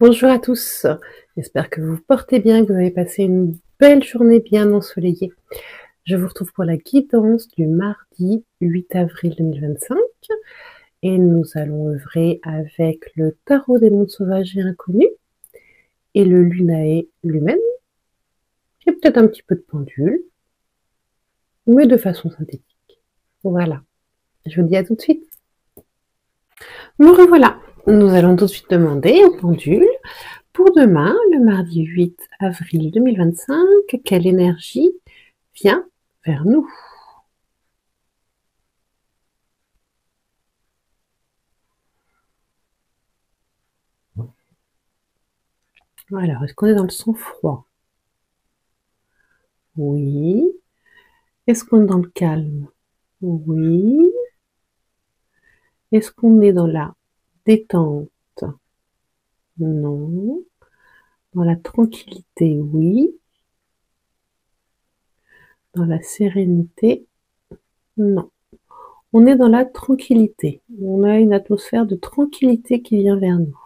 Bonjour à tous, j'espère que vous vous portez bien, que vous avez passé une belle journée bien ensoleillée. Je vous retrouve pour la guidance du mardi 8 avril 2025 et nous allons œuvrer avec le tarot des mondes sauvages et inconnus et le Lunae Lumen et peut-être un petit peu de pendule, mais de façon synthétique. Voilà, je vous dis à tout de suite. Me revoilà, nous allons tout de suite demander au pendule pour demain, le mardi 8 avril 2025, quelle énergie vient vers nous? Alors, est-ce qu'on est dans le sang-froid? Oui. Est-ce qu'on est dans le calme? Oui. Est-ce qu'on est dans la détente? Non. Dans la tranquillité? Oui. Dans la sérénité? Non. On est dans la tranquillité. On a une atmosphère de tranquillité qui vient vers nous.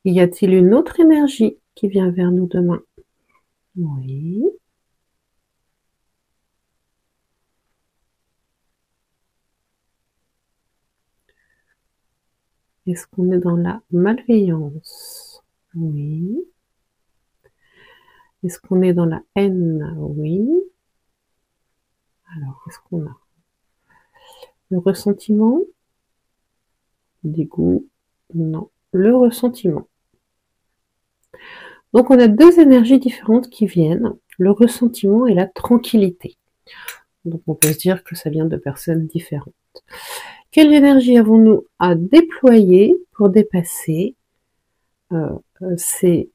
Y a-t-il une autre énergie qui vient vers nous demain? Oui. Est-ce qu'on est dans la malveillance? Oui. Est-ce qu'on est dans la haine? Oui. Alors, qu'est-ce qu'on a? Le ressentiment? Le dégoût? Non. Le ressentiment. Donc, on a deux énergies différentes qui viennent, le ressentiment et la tranquillité. Donc, on peut se dire que ça vient de personnes différentes. Quelle énergie avons-nous à déployer pour dépasser ces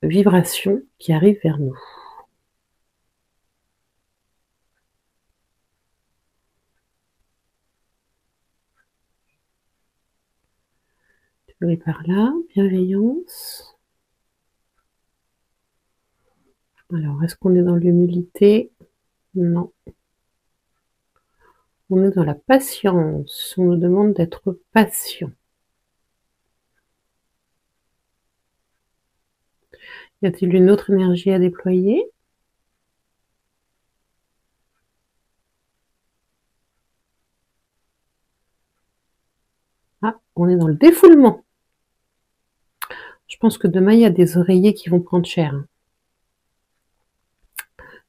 vibrations qui arrivent vers nous? Et par là, bienveillance. Alors, est-ce qu'on est dans l'humilité? Non. On est dans la patience. On nous demande d'être patient. Y a-t-il une autre énergie à déployer? Ah, on est dans le défoulement. Je pense que demain, il y a des oreillers qui vont prendre cher.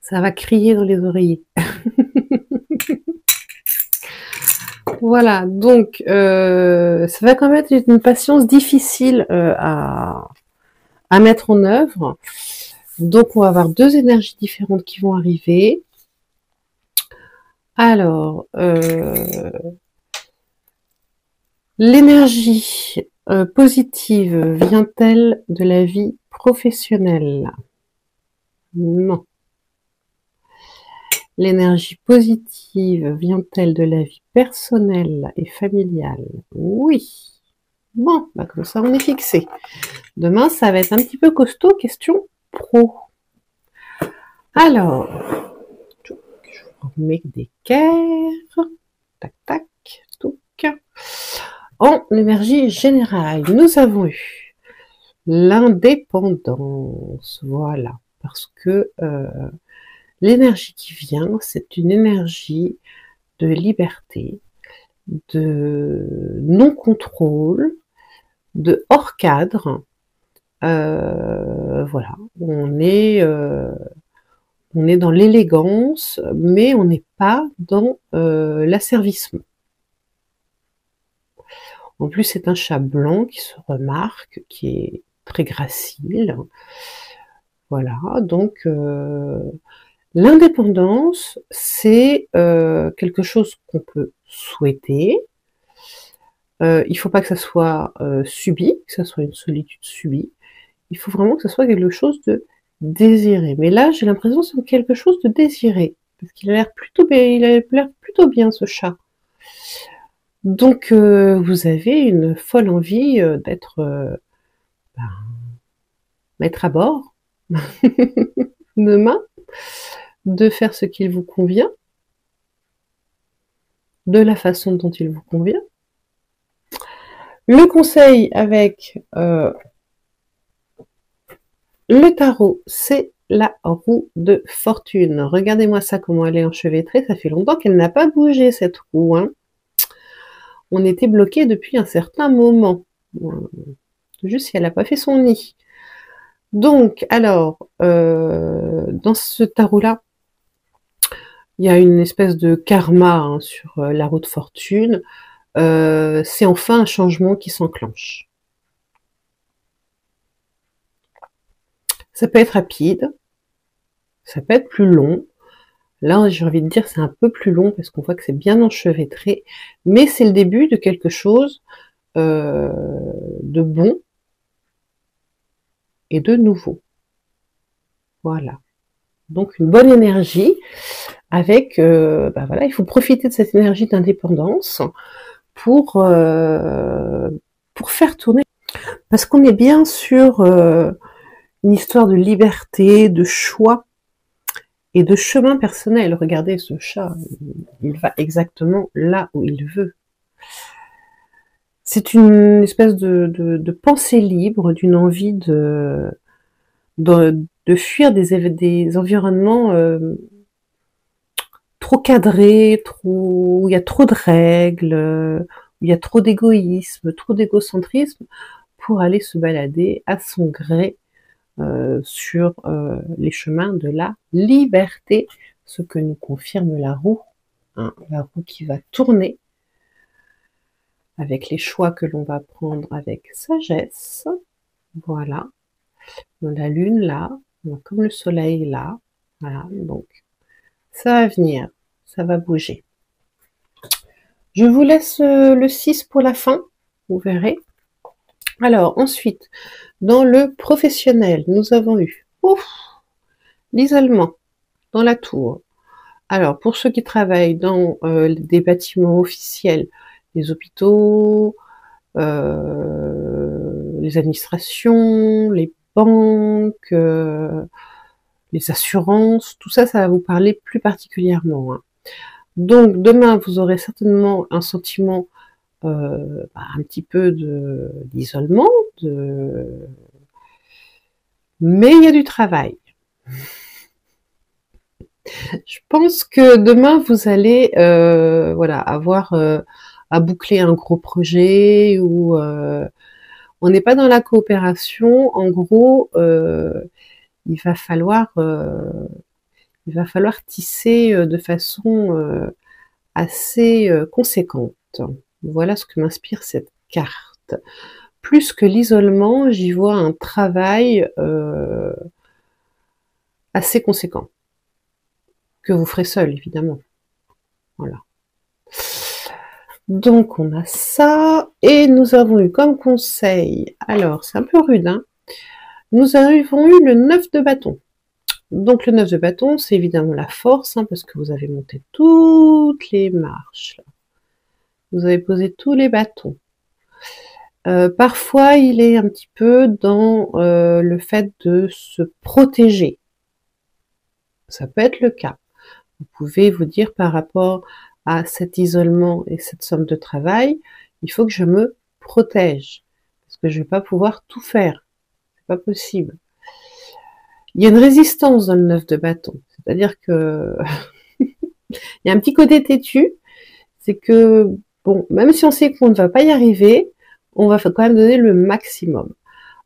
Ça va crier dans les oreillers. Voilà, donc ça va quand même être une patience difficile à mettre en œuvre. Donc on va avoir deux énergies différentes qui vont arriver. Alors, l'énergie positive vient-elle de la vie professionnelle? Non. L'énergie positive vient-elle de la vie personnelle et familiale? Oui. Bon, bah comme ça on est fixé. Demain, ça va être un petit peu costaud, question pro. Alors, je remets des d'équerre. Tac, tac, touc. En énergie générale, nous avons eu l'indépendance. Voilà, parce que l'énergie qui vient, c'est une énergie de liberté, de non-contrôle, de hors cadre. Voilà, on est dans l'élégance, mais on n'est pas dans l'asservissement. En plus, c'est un chat blanc qui se remarque, qui est très gracile. Voilà, donc l'indépendance, c'est quelque chose qu'on peut souhaiter. Il ne faut pas que ça soit subi, que ça soit une solitude subie. Il faut vraiment que ça soit quelque chose de désiré. Mais là, j'ai l'impression que c'est quelque chose de désiré, parce qu'il a l'air plutôt bien, ce chat. Donc, vous avez une folle envie ben, d'être à bord demain, de faire ce qu'il vous convient, de la façon dont il vous convient. Le conseil avec le tarot, c'est la roue de fortune. Regardez-moi ça, comment elle est enchevêtrée. Ça fait longtemps qu'elle n'a pas bougé, cette roue. Hein. On était bloqué depuis un certain moment. Juste si elle n'a pas fait son nid. Donc, alors, dans ce tarot-là, il y a une espèce de karma hein, sur la roue de fortune. C'est enfin un changement qui s'enclenche. Ça peut être rapide, ça peut être plus long. Là, j'ai envie de dire c'est un peu plus long parce qu'on voit que c'est bien enchevêtré, mais c'est le début de quelque chose de bon et de nouveau. Voilà. Donc une bonne énergie avec, voilà, il faut profiter de cette énergie d'indépendance pour faire tourner. Parce qu'on est bien sur une histoire de liberté, de choix et de chemin personnel. Regardez ce chat, il va exactement là où il veut. C'est une espèce de pensée libre, d'une envie de fuir des environnements trop cadrés, où il y a trop de règles, où il y a trop d'égoïsme, trop d'égocentrisme, pour aller se balader à son gré sur les chemins de la liberté, ce que nous confirme la roue, hein, la roue qui va tourner avec les choix que l'on va prendre avec sagesse. Voilà, la lune là, comme le soleil là, voilà, donc ça va venir, ça va bouger. Je vous laisse le 6 pour la fin, vous verrez. Alors ensuite, dans le professionnel, nous avons eu l'isolement dans la tour. Alors, pour ceux qui travaillent dans des bâtiments officiels, les hôpitaux, les administrations, les banques, les assurances, tout ça, ça va vous parler plus particulièrement. Hein. Donc, demain, vous aurez certainement un sentiment un petit peu d'isolement, mais il y a du travail. Je pense que demain, vous allez voilà, avoir à boucler un gros projet ou on n'est pas dans la coopération. En gros, il va falloir tisser de façon assez conséquente. Voilà ce que m'inspire cette carte. Plus que l'isolement, j'y vois un travail assez conséquent, que vous ferez seul, évidemment. Voilà. Donc, on a ça, et nous avons eu comme conseil, alors, c'est un peu rude, hein, nous avons eu le 9 de bâton. Donc, le 9 de bâton, c'est évidemment la force, hein, parce que vous avez monté toutes les marches, là. Vous avez posé tous les bâtons. Parfois, il est un petit peu dans le fait de se protéger. Ça peut être le cas. Vous pouvez vous dire par rapport à cet isolement et cette somme de travail, il faut que je me protège. Parce que je ne vais pas pouvoir tout faire. C'est pas possible. Il y a une résistance dans le 9 de bâton. C'est-à-dire que il y a un petit côté têtu. C'est que, bon, même si on sait qu'on ne va pas y arriver, on va quand même donner le maximum.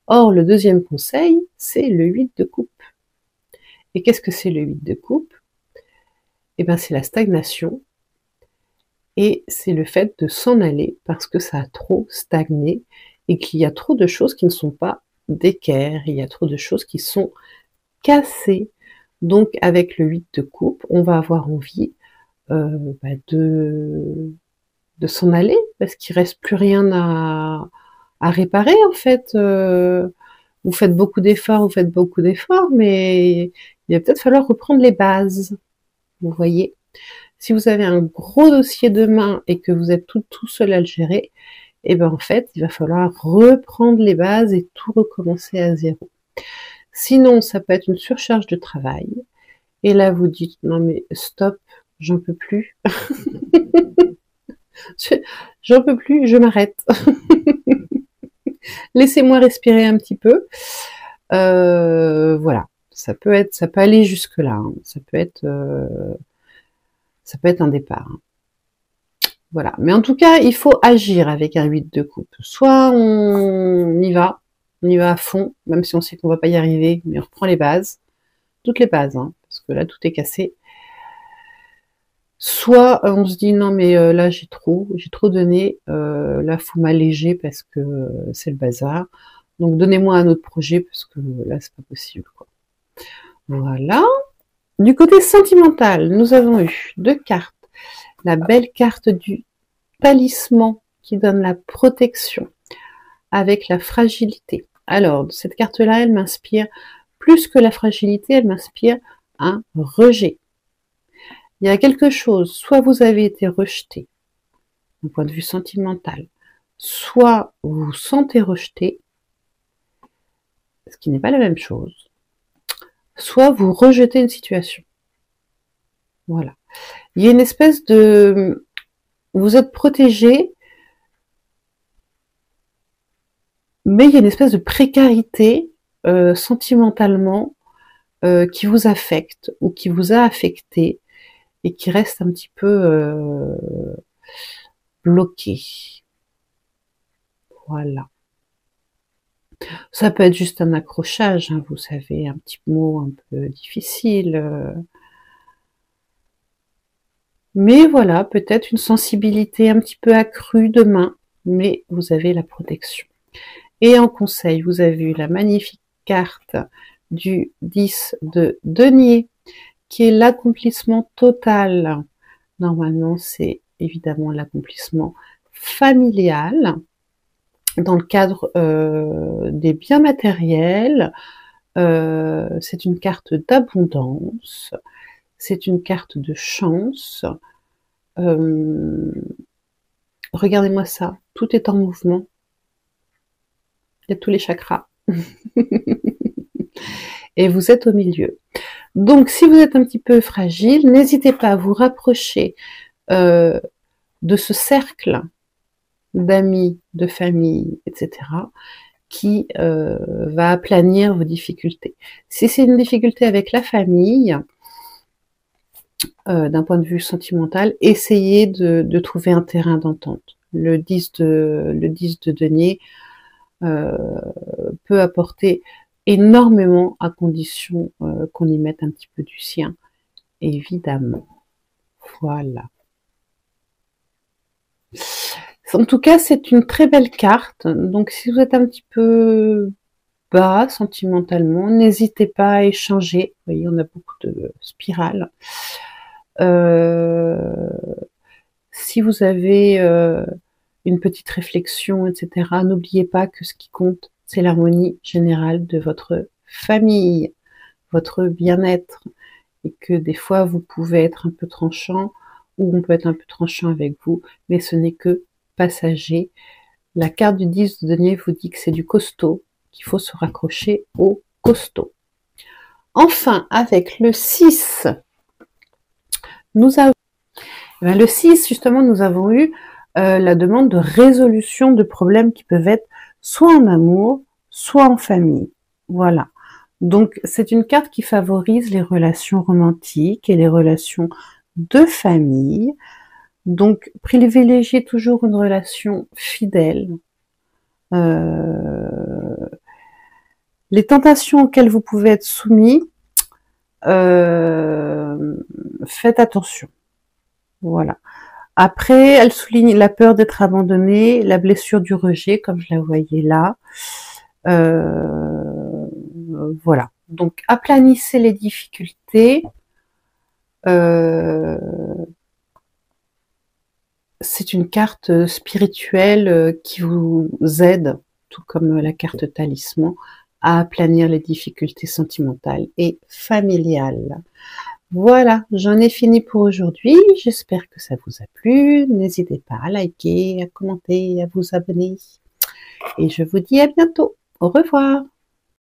Or, le deuxième conseil, c'est le 8 de coupe. Et qu'est-ce que c'est le 8 de coupe? Eh bien, c'est la stagnation. Et c'est le fait de s'en aller parce que ça a trop stagné et qu'il y a trop de choses qui ne sont pas d'équerre, il y a trop de choses qui sont cassées. Donc, avec le 8 de coupe, on va avoir envie de s'en aller parce qu'il reste plus rien à réparer en fait. Vous faites beaucoup d'efforts, mais il va peut-être falloir reprendre les bases. Vous voyez, si vous avez un gros dossier de main et que vous êtes tout seul à le gérer, et ben en fait, il va falloir reprendre les bases et tout recommencer à zéro. Sinon, ça peut être une surcharge de travail. Et là, vous dites non mais stop, j'en peux plus. J'en peux plus, je m'arrête. Laissez-moi respirer un petit peu. Voilà, ça peut aller jusque là, hein. Ça peut être un départ, hein. Voilà, mais en tout cas, il faut agir avec un 8 de coupe. Soit on y va à fond, même si on sait qu'on va pas y arriver, mais on reprend les bases, toutes les bases, hein, parce que là tout est cassé. Soit on se dit non mais là j'ai trop donné, là faut m'alléger parce que c'est le bazar. Donc donnez-moi un autre projet parce que là c'est pas possible, quoi. Voilà. Du côté sentimental, nous avons eu 2 cartes. La belle carte du talisman qui donne la protection avec la fragilité. Alors cette carte-là, elle m'inspire plus que la fragilité, elle m'inspire un rejet. Il y a quelque chose, soit vous avez été rejeté d'un point de vue sentimental, soit vous vous sentez rejeté, ce qui n'est pas la même chose, soit vous rejetez une situation. Voilà. Il y a une espèce de... Vous êtes protégé, mais il y a une espèce de précarité sentimentalement qui vous affecte ou qui vous a affecté et qui reste un petit peu bloqué. Voilà. Ça peut être juste un accrochage, hein, vous savez, un petit mot un peu difficile. Mais voilà, peut-être une sensibilité un petit peu accrue demain, mais vous avez la protection. Et en conseil, vous avez eu la magnifique carte du 10 de denier, qui est l'accomplissement total. Normalement, c'est évidemment l'accomplissement familial, dans le cadre des biens matériels. C'est une carte d'abondance, c'est une carte de chance. Regardez-moi ça, tout est en mouvement. Il y a tous les chakras. Et vous êtes au milieu. Donc, si vous êtes un petit peu fragile, n'hésitez pas à vous rapprocher de ce cercle d'amis, de famille, etc., qui va aplanir vos difficultés. Si c'est une difficulté avec la famille, d'un point de vue sentimental, essayez de trouver un terrain d'entente. Le 10 de denier peut apporter énormément à condition qu'on y mette un petit peu du sien, évidemment. Voilà. En tout cas, c'est une très belle carte. Donc, si vous êtes un petit peu bas sentimentalement, n'hésitez pas à échanger. Vous voyez, on a beaucoup de spirales. Si vous avez une petite réflexion, etc., n'oubliez pas que ce qui compte, c'est l'harmonie générale de votre famille, votre bien-être, et que des fois, vous pouvez être un peu tranchant, ou on peut être un peu tranchant avec vous, mais ce n'est que passager. La carte du 10 de denier vous dit que c'est du costaud, qu'il faut se raccrocher au costaud. Enfin, avec le 6, nous avons... Le 6, justement, nous avons eu la demande de résolution de problèmes qui peuvent être soit en amour, soit en famille. Voilà. Donc, c'est une carte qui favorise les relations romantiques et les relations de famille. Donc, privilégiez toujours une relation fidèle. Les tentations auxquelles vous pouvez être soumis, faites attention. Voilà. Après, elle souligne la peur d'être abandonné, la blessure du rejet, comme je la voyais là. Voilà. Donc, aplanissez les difficultés. C'est une carte spirituelle qui vous aide, tout comme la carte talisman, à aplanir les difficultés sentimentales et familiales. Voilà, j'en ai fini pour aujourd'hui. J'espère que ça vous a plu. N'hésitez pas à liker, à commenter, à vous abonner. Et je vous dis à bientôt. Au revoir.